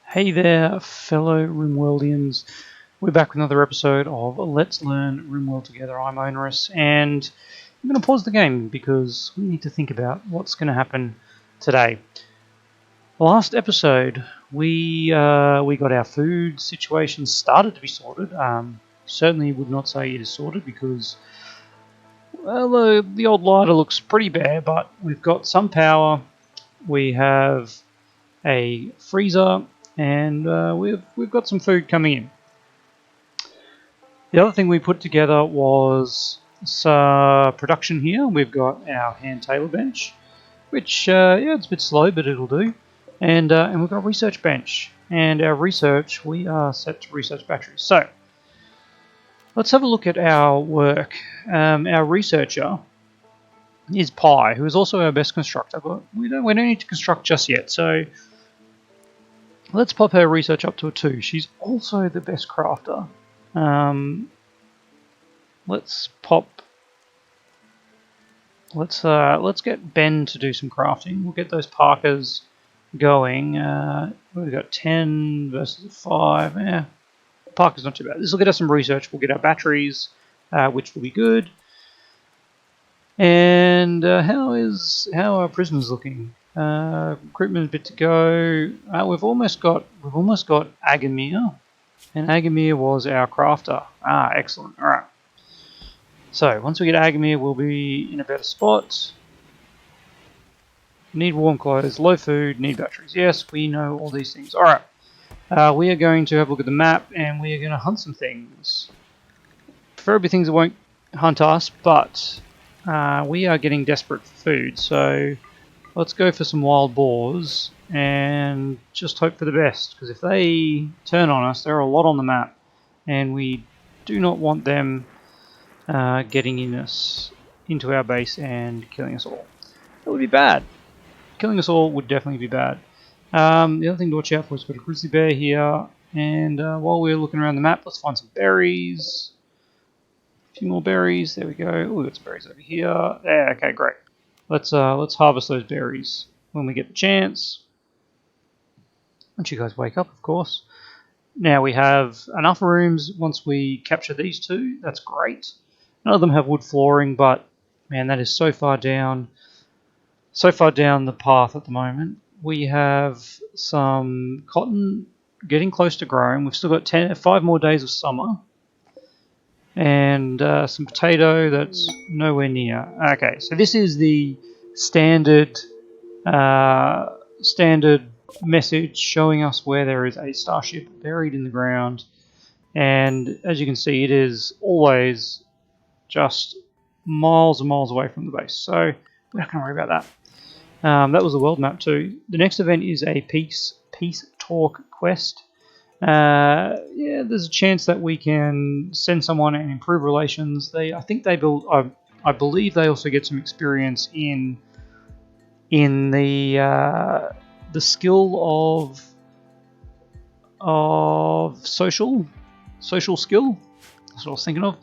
Hey there, fellow Rimworldians. We're back with another episode of Let's Learn Rimworld Together. I'm Onerous, and I'm going to pause the game because we need to think about what's going to happen today. Last episode, we got our food situation started to be sorted. Certainly would not say it is sorted because well, the old lighter looks pretty bare, but we've got some power. We have a freezer, and we've got some food coming in. The other thing we put together was production here. We've got our hand table bench, which yeah, it's a bit slow, but it'll do. And we've got a research bench, and our research, we are set to research batteries. So let's have a look at our work. Our researcher is Pi, who is also our best constructor, but we don't need to construct just yet. So let's pop her research up to a 2. She's also the best crafter. Let's get Ben to do some crafting. We'll get those Parkers going. We've got 10 versus 5. Yeah, Parker's not too bad. This will get us some research. We'll get our batteries, which will be good. And how are prisoners looking? Recruitment a bit to go. We've almost got Agamir, and Agamir was our crafter. Excellent. All right. So once we get Agamir, we'll be in a better spot. Need warm clothes, low food, need batteries. Yes, we know all these things. All right. We are going to have a look at the map, and we are going to hunt some things. Preferably things that won't hunt us, but we are getting desperate for food. So let's go for some wild boars and just hope for the best. Because if they turn on us, there are a lot on the map, and we do not want them getting into our base and killing us all. That would be bad. Killing us all would definitely be bad. The other thing to watch out for is we've got a grizzly bear here, and while we're looking around the map, let's find some berries. A few more berries. There we go. Oh, we've got some berries over here. Yeah, okay, great. Let's harvest those berries when we get the chance. Once you guys wake up, of course. Now we have enough rooms once we capture these two. That's great. None of them have wood flooring, but man, that is so far down the path at the moment. We have some cotton getting close to growing. We've still got 5 more days of summer, and some potato that's nowhere near. Okay, so this is the standard message showing us where there is a starship buried in the ground, and as you can see, it is always just miles and miles away from the base, so we're not going to worry about that. That was the world map too. The next event is a peace talk quest. Yeah, there's a chance that we can send someone and improve relations. I believe they also get some experience in the skill of social skill. That's what I was thinking of.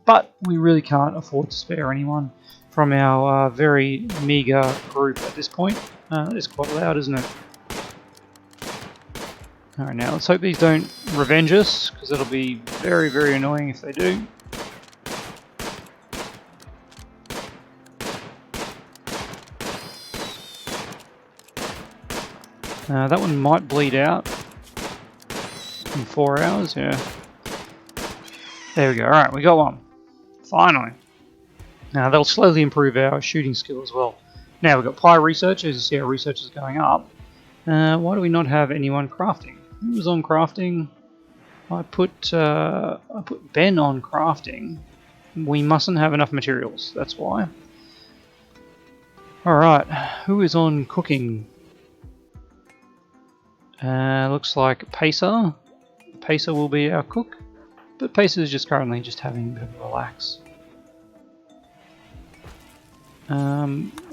But we really can't afford to spare anyone from our very meager group at this point. It's quite loud, isn't it? Alright, now let's hope these don't revenge us, because it'll be very, very annoying if they do. That one might bleed out in 4 hours, yeah. There we go, alright, we got one. Finally. Now that'll slowly improve our shooting skill as well. Now we've got Pi research. As you see, our research is going up. Why do we not have anyone crafting? Who was on crafting? I put Ben on crafting. We mustn't have enough materials. That's why. All right, who is on cooking? Looks like Pacer. Pacer will be our cook, but Pacer is just currently just having a bit of a relax.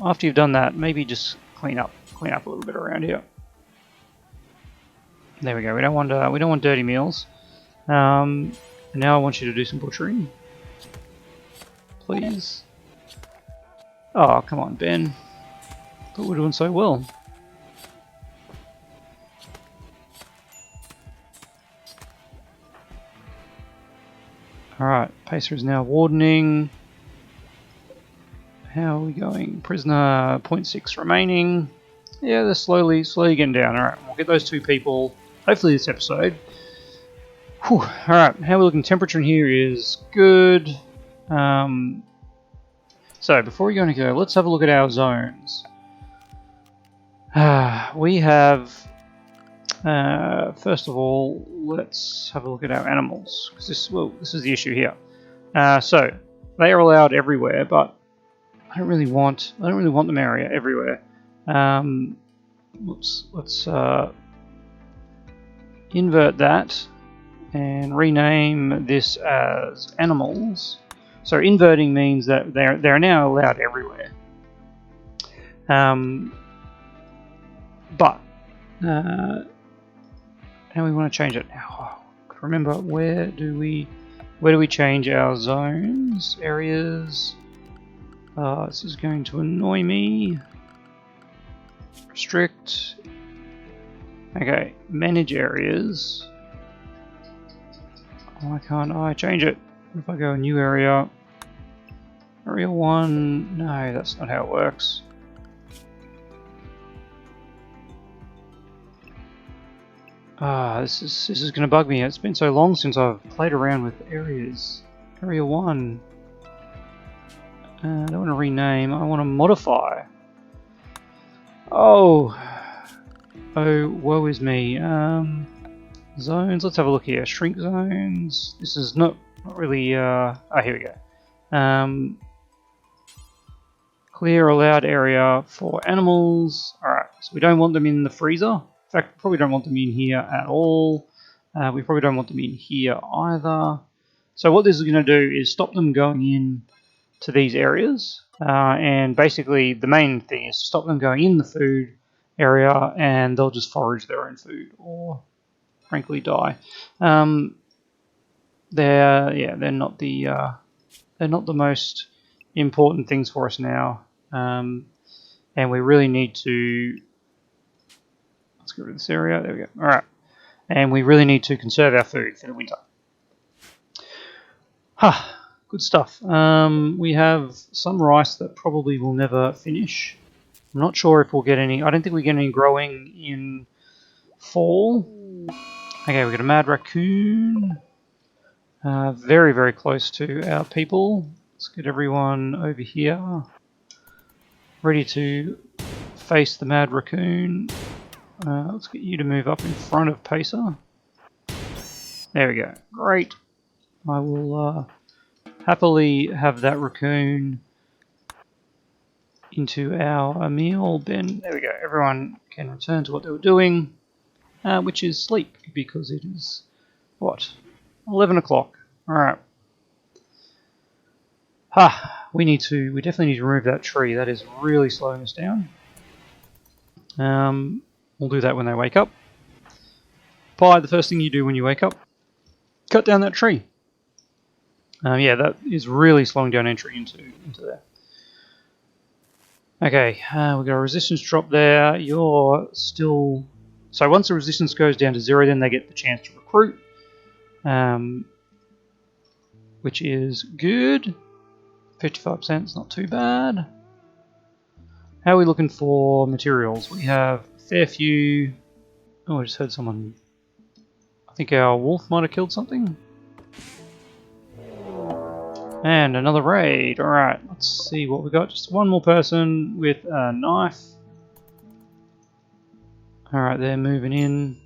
After you've done that, maybe just clean up a little bit around here. There we go. We don't want dirty meals. Now I want you to do some butchering, please. Oh, come on, Ben. But we're doing so well. Alright, Pacer is now wardening. How are we going? Prisoner 0.6 remaining. Yeah, they're slowly getting down. Alright, we'll get those 2 people, hopefully this episode. Alright, how we're looking. Temperature in here is good. So, before we go any further, let's have a look at our zones. We have, first of all, let's have a look at our animals, because this is the issue here. So, they are allowed everywhere, but I don't really want them everywhere. Let's invert that and rename this as animals. So inverting means that they're now allowed everywhere. But how we want to change it now? Remember, where do we change our zones, areas? This is going to annoy me. Restrict. Okay, manage areas. Why can't I change it? If I go new area, area 1, no, that's not how it works. This is going to bug me. It's been so long since I've played around with areas. Area 1. I don't want to rename, I want to modify. Oh, woe is me. Zones, let's have a look here. Shrink zones. This is not really, here we go. Clear allowed area for animals. Alright, so we don't want them in the freezer. In fact, we probably don't want them in here at all. We probably don't want them in here either. So what this is going to do is stop them going in to these areas. And basically the main thing is to stop them going in the food area, and they'll just forage their own food or frankly die. They're not the most important things for us now, and we really need to. Let's get rid of this area. There we go. All right, and we really need to conserve our food for the winter. Good stuff. We have some rice that probably will never finish. I'm not sure if we'll get any. I don't think we get any growing in fall. Okay, we've got a mad raccoon. Very, very close to our people. Let's get everyone over here. Ready to face the mad raccoon. Let's get you to move up in front of Pacer. There we go. Great. I will happily have that raccoon into our meal bin. There we go. Everyone can return to what they were doing, which is sleep, because it is, what, 11 o'clock. Alright. We definitely need to remove that tree. That is really slowing us down. We'll do that when they wake up. Pie, the first thing you do when you wake up, cut down that tree. Yeah, that is really slowing down entry into there. Okay, we've got a resistance drop there. You're still... So once the resistance goes down to 0, then they get the chance to recruit. Which is good. 55%, not too bad. How are we looking for materials? We have a fair few... Oh, I just heard someone... I think our wolf might have killed something. And another raid. Alright, let's see what we got. Just one more person with a knife. Alright, they're moving in.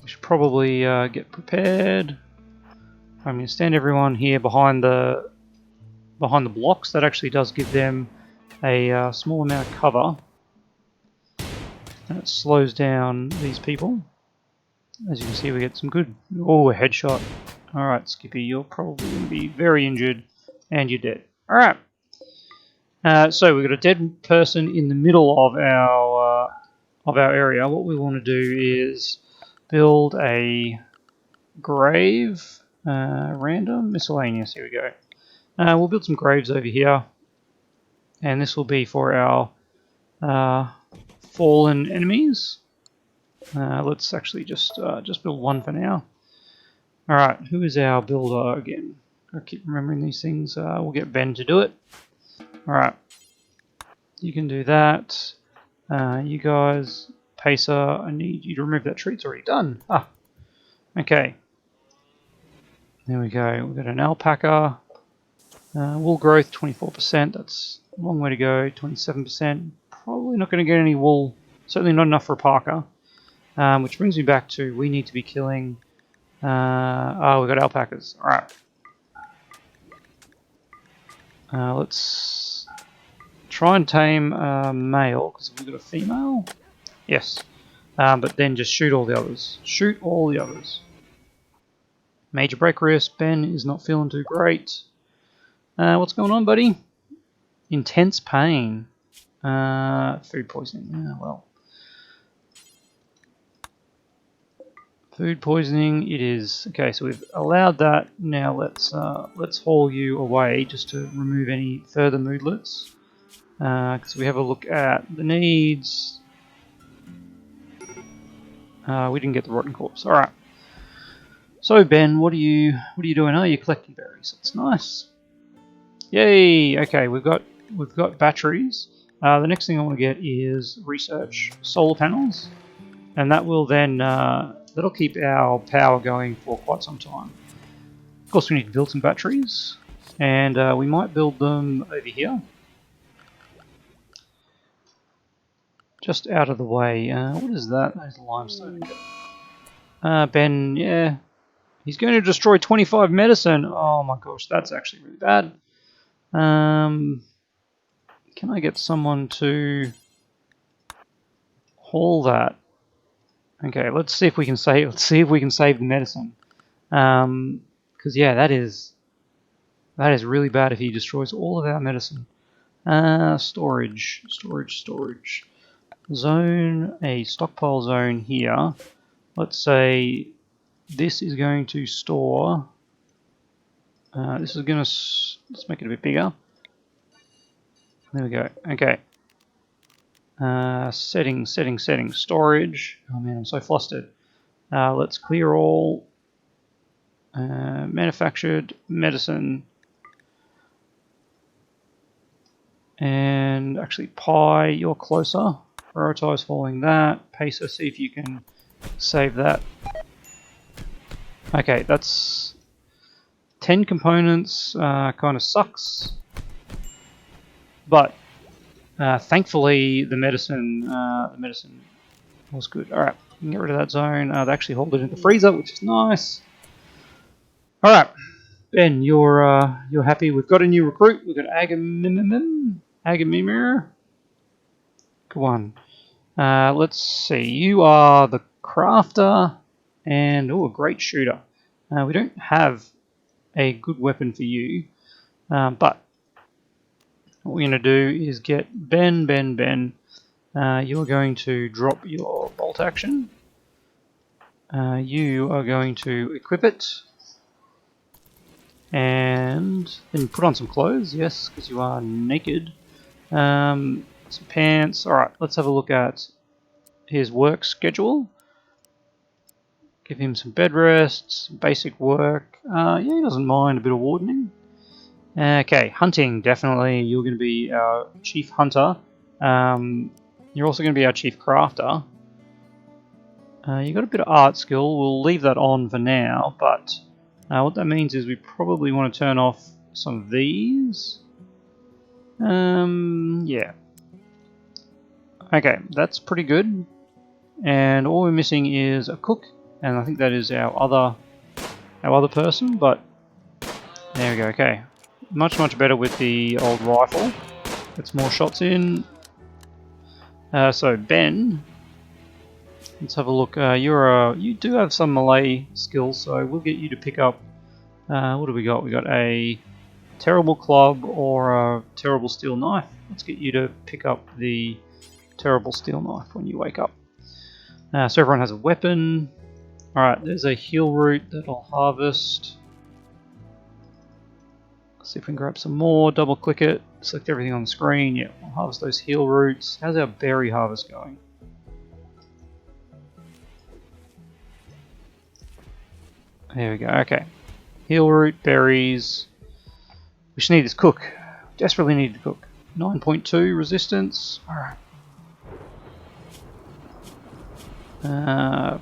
We should probably get prepared. I'm going to stand everyone here behind the blocks. That actually does give them a small amount of cover. And it slows down these people. As you can see, we get some good... Oh, a headshot. Alright, Skippy, you're probably going to be very injured, and you're dead. Alright. So we've got a dead person in the middle of our area. What we want to do is build a grave. Random, miscellaneous, here we go. We'll build some graves over here. And this will be for our fallen enemies. Let's actually just build one for now. Alright, who is our builder again? I keep remembering these things. We'll get Ben to do it. Alright, you can do that. You guys, Pacer, I need you to remove that tree. It's already done. Ah, okay. There we go. We've got an alpaca. Wool growth 24%. That's a long way to go. 27%. Probably not going to get any wool. Certainly not enough for a parka. Which brings me back to we need to be killing. Oh, we've got alpacas. Alright. Let's try and tame a male because we've got a female. Yes. But then just shoot all the others. Shoot all the others. Major break risk. Ben is not feeling too great. What's going on, buddy? Intense pain. Food poisoning. Yeah, well. Food poisoning. It is. Okay, so we've allowed that. Now let's haul you away just to remove any further moodlets. Because we have a look at the needs. We didn't get the rotten corpse. All right. So Ben, what are you doing? Oh, you're collecting berries. That's nice. Yay! Okay, we've got batteries. The next thing I want to get is research solar panels, and that will then that'll keep our power going for quite some time. Of course, we need to build some batteries, and we might build them over here, just out of the way. What is that? There's limestone. Ben, yeah. He's going to destroy 25 medicine. Oh my gosh, that's actually really bad. Can I get someone to haul that? Okay, let's see if we can save. Let's see if we can save the medicine. Because yeah, that is really bad if he destroys all of our medicine. Storage. Zone a stockpile zone here. Let's say this is going to store. This is going to. Let's make it a bit bigger. There we go. Okay. Settings. Storage. Oh man, I'm so flustered. Let's clear all. Manufactured medicine. And actually, Pi, you're closer. Prioritize following that. Pacer, see if you can save that. Okay, that's 10 components. Kind of sucks. But thankfully, the medicine was good. All right, we can get rid of that zone. They actually hold it in the freezer, which is nice. All right, Ben, you're happy. We've got a new recruit. We've got Agamemir. Good one. Let's see. You are the crafter and a great shooter. We don't have a good weapon for you, but what we're going to do is get Ben. You're going to drop your bolt action. You are going to equip it. And then put on some clothes, yes, because you are naked. Some pants. Alright, let's have a look at his work schedule. Give him some bed rests, basic work. Yeah, he doesn't mind a bit of wardening. Okay, hunting, definitely. You're going to be our chief hunter. You're also going to be our chief crafter. You've got a bit of art skill. We'll leave that on for now, but what that means is we probably want to turn off some of these. Yeah. Okay, that's pretty good. And all we're missing is a cook, and I think that is our other person, but there we go. Okay, much better with the old rifle. Gets more shots in. So Ben, let's have a look. You do have some melee skills, so we'll get you to pick up. What do we got? We got a terrible club or a terrible steel knife. Let's get you to pick up the terrible steel knife when you wake up. So everyone has a weapon. Alright, there's a heal root that'll harvest. Let's see if we can grab some more. Double click it. Select everything on the screen. Yeah, we'll harvest those heal roots. How's our berry harvest going? There we go. Okay. Heal root, berries. We should need this cook. Desperately need to cook. 9.2 resistance. Alright.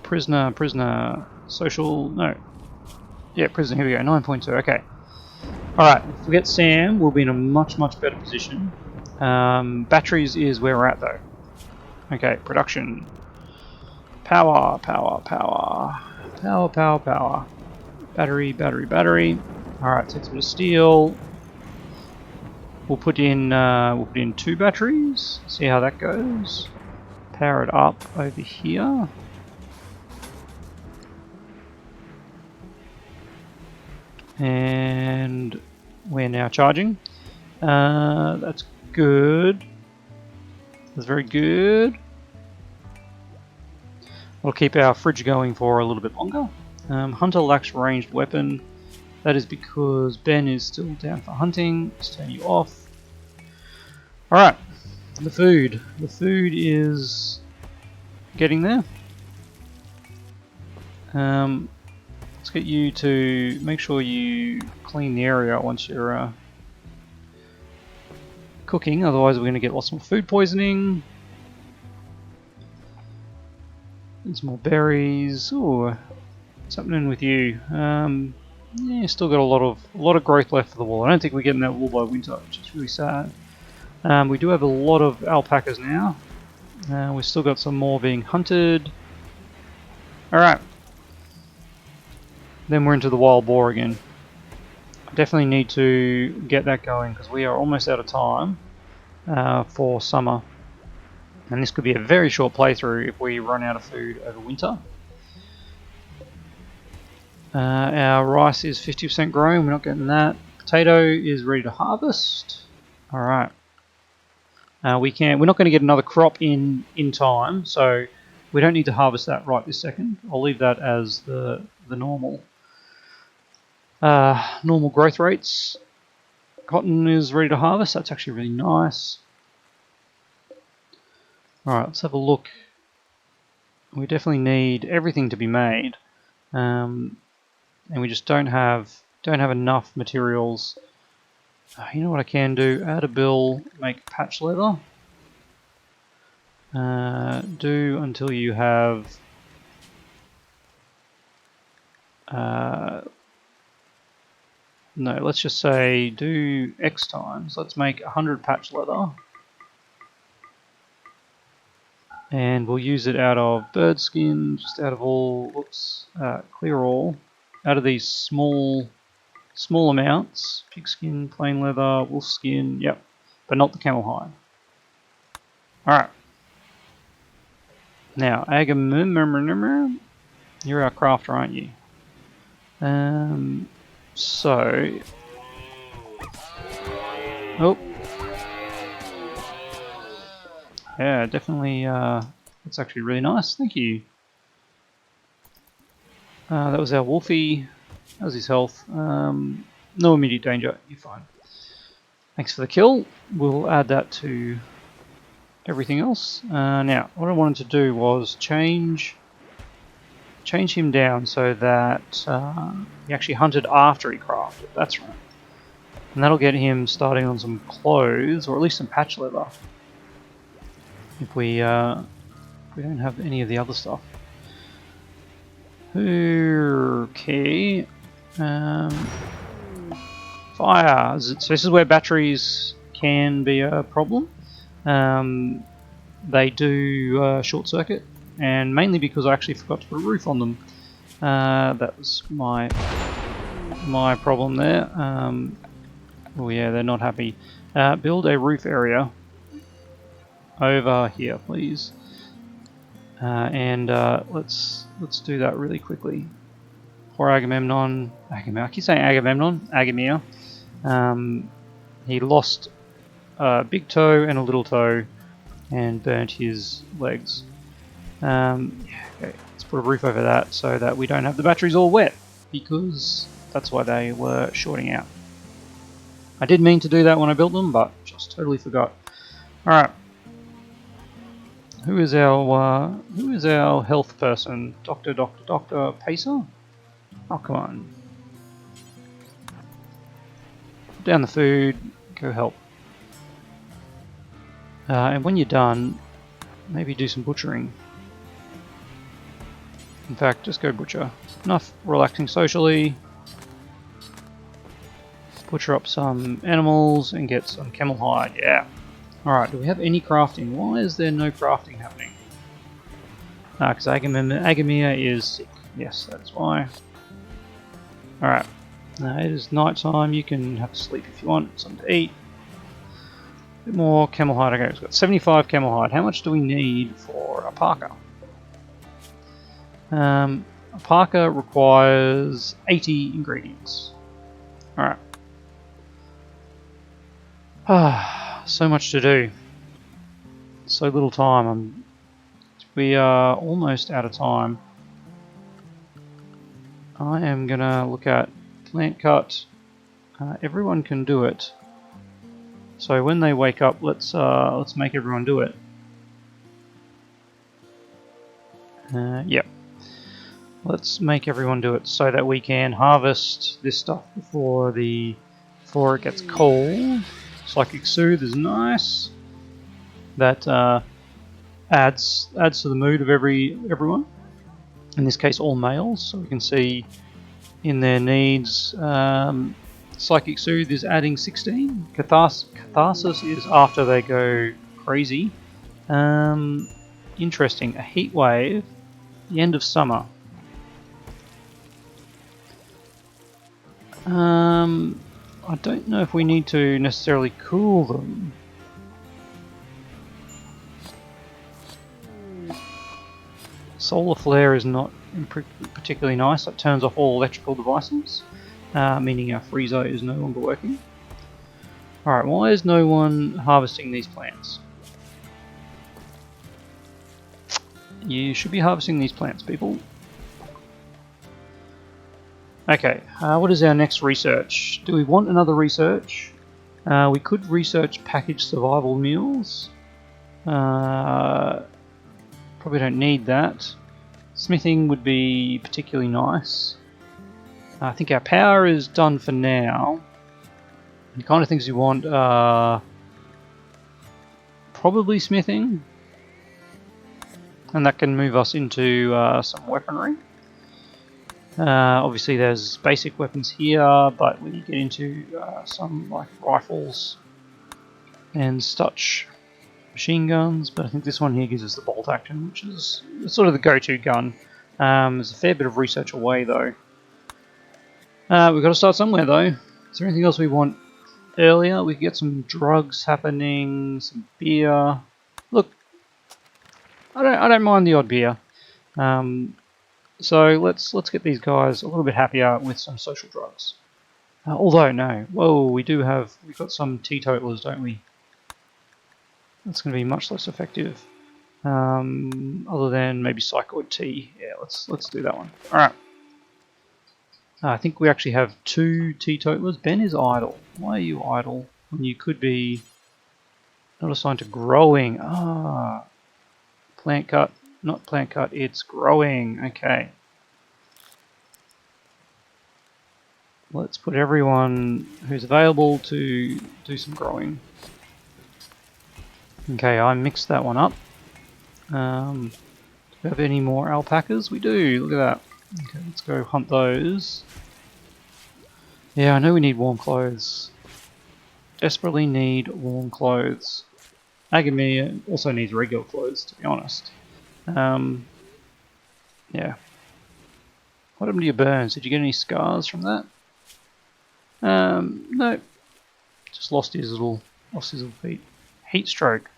Prisoner. Social. No. Yeah, prisoner. Here we go. 9.2. Okay. Alright. If we get Sam, we'll be in a much, much better position. Batteries is where we're at, though. Okay. Production. Power. Battery. Alright, takes a bit of steel. We'll put in 2 batteries. See how that goes. Power it up over here. And we're now charging. That's good. That's very good. We'll keep our fridge going for a little bit longer. Hunter lacks ranged weapon. That is because Ben is still down for hunting. Let's turn you off. Alright, the food. The food is getting there. Let's get you to make sure you clean the area once you're cooking, otherwise we're going to get lots more food poisoning. And some more berries. Ooh, what's happening with you? Yeah, still got a lot of growth left for the wool. I don't think we're getting that wool by winter, which is really sad. We do have a lot of alpacas now. We've still got some more being hunted. Alright. Then we're into the wild boar again. I definitely need to get that going because we are almost out of time for summer. And this could be a very short playthrough if we run out of food over winter. Our rice is 50% grown, we're not getting that. Potato is ready to harvest. Alright. We're not going to get another crop in time, so we don't need to harvest that right this second. I'll leave that as the normal growth rates. Cotton is ready to harvest, that's actually really nice. Alright, let's have a look. We definitely need everything to be made. And we just don't have enough materials. You know what I can do? Add a bill, make patch leather. Do until you have no, let's just say do X times. Let's make 100 patch leather. And we'll use it out of bird skin, just out of all, clear all. Out of these small amounts, pigskin, plain leather, wolf skin, yep, but not the camel hide. Alright. Now, Agamemnon, you're our crafter, aren't you? So... Oh. Yeah, definitely, that's actually really nice, thank you. That was our Wolfie. How's his health? No immediate danger. You're fine. Thanks for the kill. We'll add that to everything else. Now, what I wanted to do was change him down so that he actually hunted after he crafted. That's right. And that'll get him starting on some clothes, or at least some patch leather. If we don't have any of the other stuff. Okay. Fire. So this is where batteries can be a problem. They do short circuit, and mainly because I actually forgot to put a roof on them. That was my problem there. Oh yeah, they're not happy. Build a roof area over here, please. And let's do that really quickly. Poor Agamemnon. I keep saying Agamemnon. Agamir. He lost a big toe and a little toe, and burnt his legs. Okay, let's put a roof over that so that we don't have the batteries all wet, because that's why they were shorting out. I did mean to do that when I built them, but just totally forgot. All right. Who is our health person? Doctor Pacer? Oh, come on. Put down the food, go help. And when you're done, maybe do some butchering. In fact, just go butcher. Enough relaxing socially. Butcher up some animals and get some camel hide, yeah. Alright, do we have any crafting? Why is there no crafting happening? Because Agamia is sick. Yes, that's why. Alright. It is night time. You can have to sleep if you want. Something to eat. A bit more camel hide. Okay, we've got 75 camel hide. How much do we need for a parka? A parka requires 80 ingredients. Alright. So much to do. So little time. We are almost out of time. I am gonna look at plant cut. Everyone can do it. So when they wake up, let's make everyone do it. Yep. Let's make everyone do it so that we can harvest this stuff before it gets cold. Psychic Soothe is nice. That adds to the mood of everyone. In this case, all males, so we can see in their needs. Psychic Soothe is adding 16. Catharsis is after they go crazy. Interesting. A heat wave. The end of summer. I don't know if we need to necessarily cool them. Solar flare is not particularly nice. It turns off all electrical devices, meaning our freezer is no longer working. Alright, why is no one harvesting these plants? You should be harvesting these plants, people. Okay, what is our next research? Do we want another research? We could research packaged survival meals. Probably don't need that. Smithing would be particularly nice. I think our power is done for now. The kind of things we want are probably smithing. And that can move us into some weaponry. Obviously there's basic weapons here, but when you get into some like rifles and such, machine guns, but I think this one here gives us the bolt action, which is sort of the go-to gun. There's a fair bit of research away though. We've got to start somewhere though. Is there anything else we want earlier? We could get some drugs happening, some beer. Look, I don't mind the odd beer. So let's get these guys a little bit happier with some social drugs. Although no, whoa, we've got some teetotalers, don't we? That's going to be much less effective. Other than maybe psychoid tea. Yeah, let's do that one. All right. I think we actually have 2 teetotalers. Ben is idle. Why are you idle when you could be not assigned to growing? Plant cut. Not plant cut, it's growing. Okay. Let's put everyone who's available to do some growing. Okay, I mixed that one up. Do we have any more alpacas? We do, look at that. Okay, let's go hunt those. Yeah, I know we need warm clothes. Desperately need warm clothes. Agamia also needs regular clothes, to be honest. Yeah. What happened to your burns? Did you get any scars from that? No. Just lost his little feet. Heat stroke.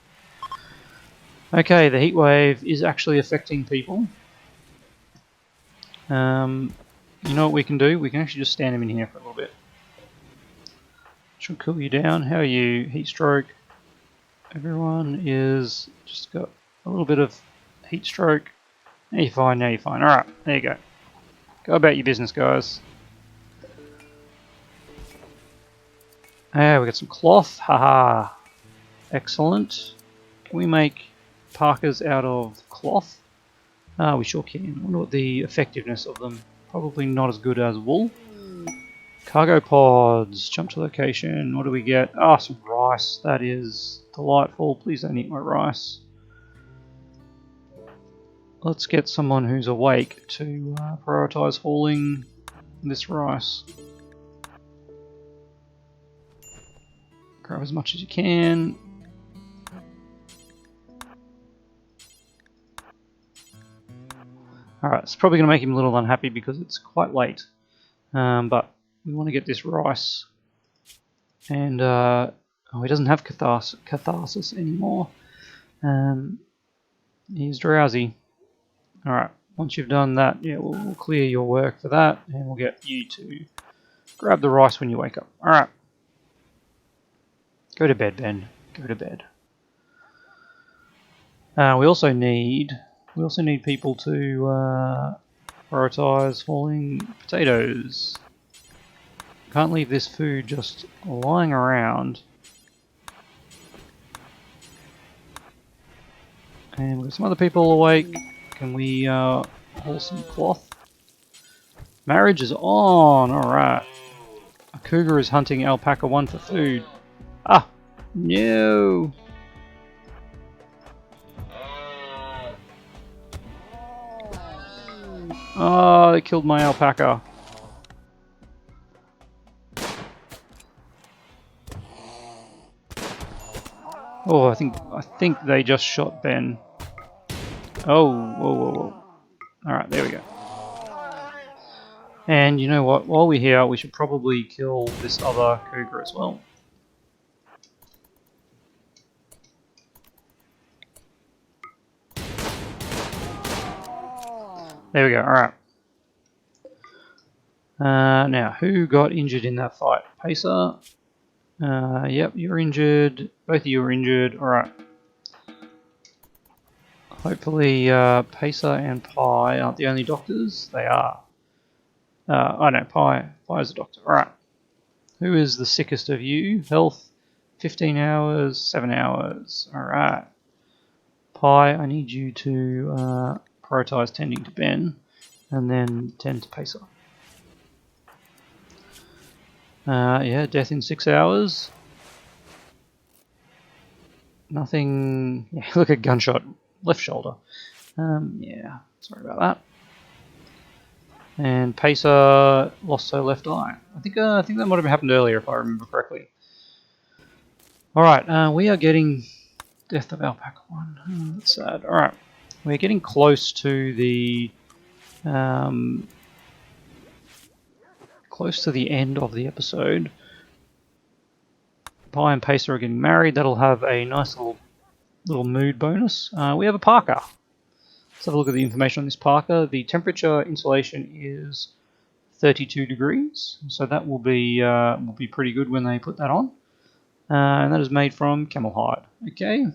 Okay, the heat wave is actually affecting people. You know what we can do? We can actually just stand him in here for a little bit. Should cool you down. How are you? Heat stroke. Everyone is just got a little bit of heat stroke. Now you're fine, now you're fine. Alright, there you go. Go about your business, guys. We got some cloth. Haha. Excellent. Can we make parkas out of cloth? We sure can. I wonder what the effectiveness of them probably not as good as wool. Cargo pods, jump to location. What do we get? Ah, some rice. That is delightful. Please don't eat my rice. Let's get someone who's awake to prioritize hauling this rice. Grab as much as you can. Alright, it's probably going to make him a little unhappy because it's quite late. But we want to get this rice. And, oh, he doesn't have catharsis anymore. He's drowsy. Alright, once you've done that, yeah, we'll clear your work for that. And we'll get you to grab the rice when you wake up. Alright. Go to bed, Ben. Go to bed. We also need people to prioritize hauling potatoes. Can't leave this food just lying around. And we've got some other people awake. Can we haul some cloth? Marriage is on. All right. A cougar is hunting alpaca 1 for food. Ah, no. Oh, they killed my alpaca. Oh, I think they just shot Ben. Oh, whoa, whoa, whoa. Alright, there we go. And you know what? While we're here, we should probably kill this other cougar as well. There we go, alright. Now, who got injured in that fight? Pacer? Yep, you're injured. Both of you are injured. Alright. Hopefully, Pacer and Pi aren't the only doctors. They are. I know, Pi is a doctor. Alright. Who is the sickest of you? Health, 15 hours, 7 hours. Alright. Pi, I need you to prioritize tending to Ben, and then tend to Pacer. Yeah, death in 6 hours. Nothing. Yeah, look at gunshot, left shoulder. Yeah, sorry about that. And Pacer lost her left eye. I think that might have happened earlier, if I remember correctly. All right, we are getting death of alpaca 1. Oh, that's sad. All right, we're getting close to the end of the episode. Pi and Pacer are getting married. That'll have a nice little mood bonus. We have a parka. Let's have a look at the information on this parka. The temperature insulation is 32 degrees, so that will be pretty good when they put that on. And that is made from camel hide. Okay.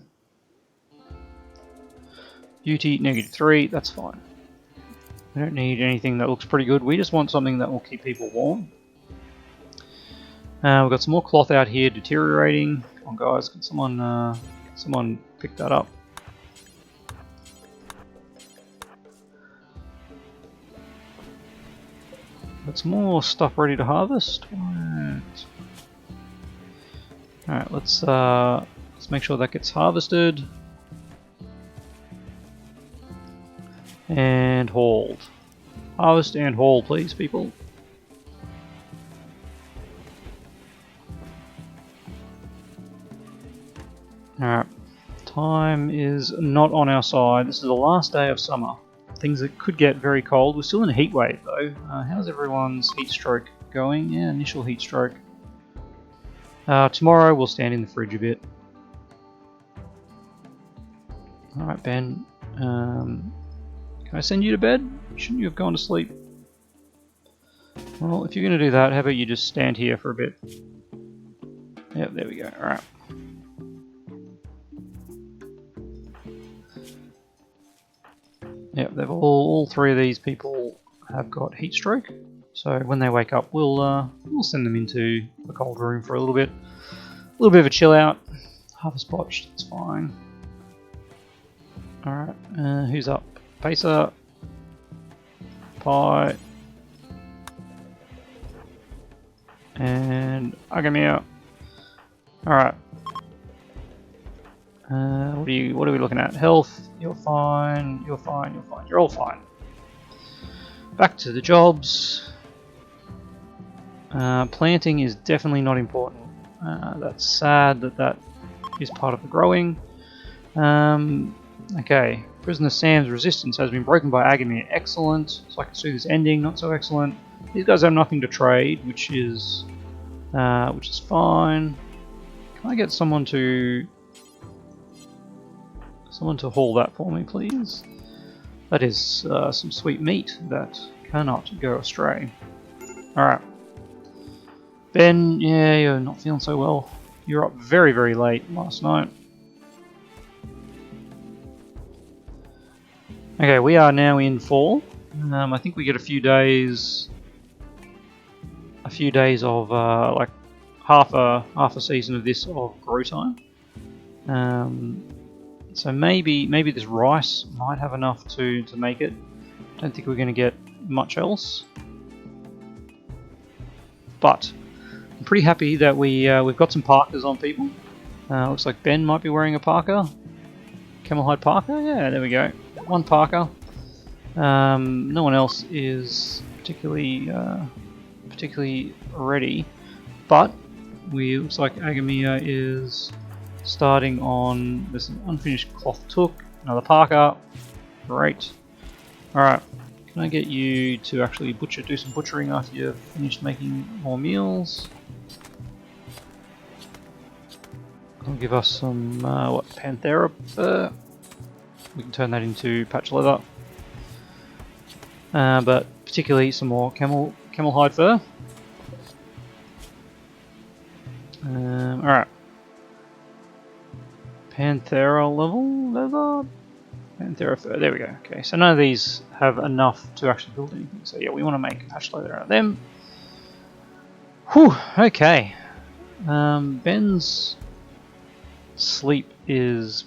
Beauty -3. That's fine. We don't need anything that looks pretty good. We just want something that will keep people warm. We've got some more cloth out here deteriorating. Come on, guys, can someone pick that up? Got some more stuff ready to harvest. Alright, let's make sure that gets harvested and hauled. Harvest and haul, please, people. Alright, time is not on our side. This is the last day of summer. Things that could get very cold. We're still in a heat wave though. How's everyone's heat stroke going? Yeah, initial heat stroke. Tomorrow we'll stand in the fridge a bit. Alright, Ben. Can I send you to bed? Shouldn't you have gone to sleep? Well, if you're going to do that, how about you just stand here for a bit? Yep, there we go. Alright. Yep, they've all 3 of these people have got heat stroke. So when they wake up, we'll send them into the cold room for a little bit of a chill out. Harvest botched, that's fine. Alright, who's up? Pacer, Pi, And Agamia. Alright. What are we looking at? Health, you're fine, you're fine, you're fine, you're all fine. Back to the jobs. Planting is definitely not important. That's sad that is part of the growing. Okay, Prisoner Sam's resistance has been broken by Agamir. Excellent. So I can see this ending. Not so excellent. These guys have nothing to trade, which is fine. Can I get someone to haul that for me, please? That is some sweet meat that cannot go astray. All right. Ben, yeah, you're not feeling so well. You're up very, very late last night. Okay, we are now in fall. I think we get a few days of like half a season of this of grow time. So maybe this rice might have enough to make it. Don't think we're going to get much else, but I'm pretty happy that we've got some parkas on people. Looks like Ben might be wearing a parka. Camel hide parka, yeah, there we go. One parka. No one else is particularly ready, but looks like Agamia is starting on this unfinished cloth took. Another parka, great. All right, can I get you to actually do some butchering after you've finished making more meals? I'll give us some Panthera fur. We can turn that into patch leather, but particularly some more camel hide fur. All right, Panthera leather, Panthera fur. There we go. Okay, so none of these have enough to actually build anything. So yeah, we want to make patch leather out of them. Whew. Okay. Ben's sleep is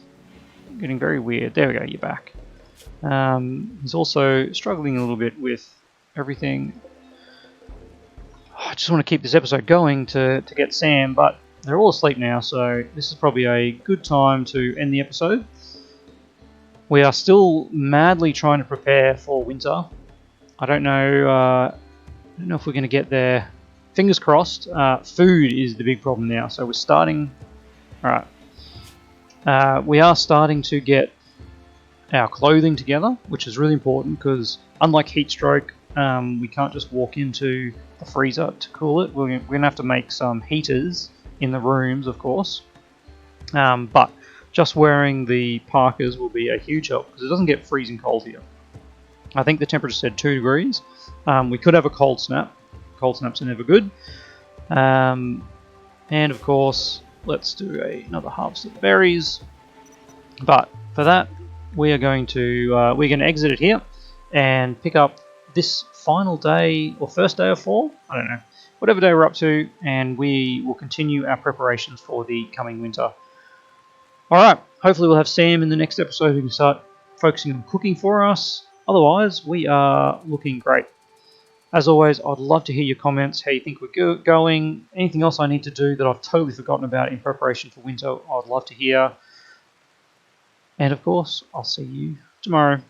getting very weird. There we go, you're back. He's also struggling a little bit with everything. I just want to keep this episode going to get Sam, but they're all asleep now, so this is probably a good time to end the episode. We are still madly trying to prepare for winter. I don't know if we're going to get there. Fingers crossed. Food is the big problem now, so we're starting. All right. We are starting to get our clothing together, which is really important because unlike heat stroke, we can't just walk into the freezer to cool it. We're going to have to make some heaters in the rooms, of course. But just wearing the parkas will be a huge help because it doesn't get freezing cold here. I think the temperature said 2 degrees. We could have a cold snap. Cold snaps are never good. And of course, let's do another harvest of berries. But for that, we are going to exit it here and pick up this final day or first day of fall. I don't know, whatever day we're up to, and we will continue our preparations for the coming winter. All right. Hopefully, we'll have Sam in the next episode who can start focusing on cooking for us. Otherwise, we are looking great. As always, I'd love to hear your comments, how you think we're going, anything else I need to do that I've totally forgotten about in preparation for winter, I'd love to hear. And of course, I'll see you tomorrow.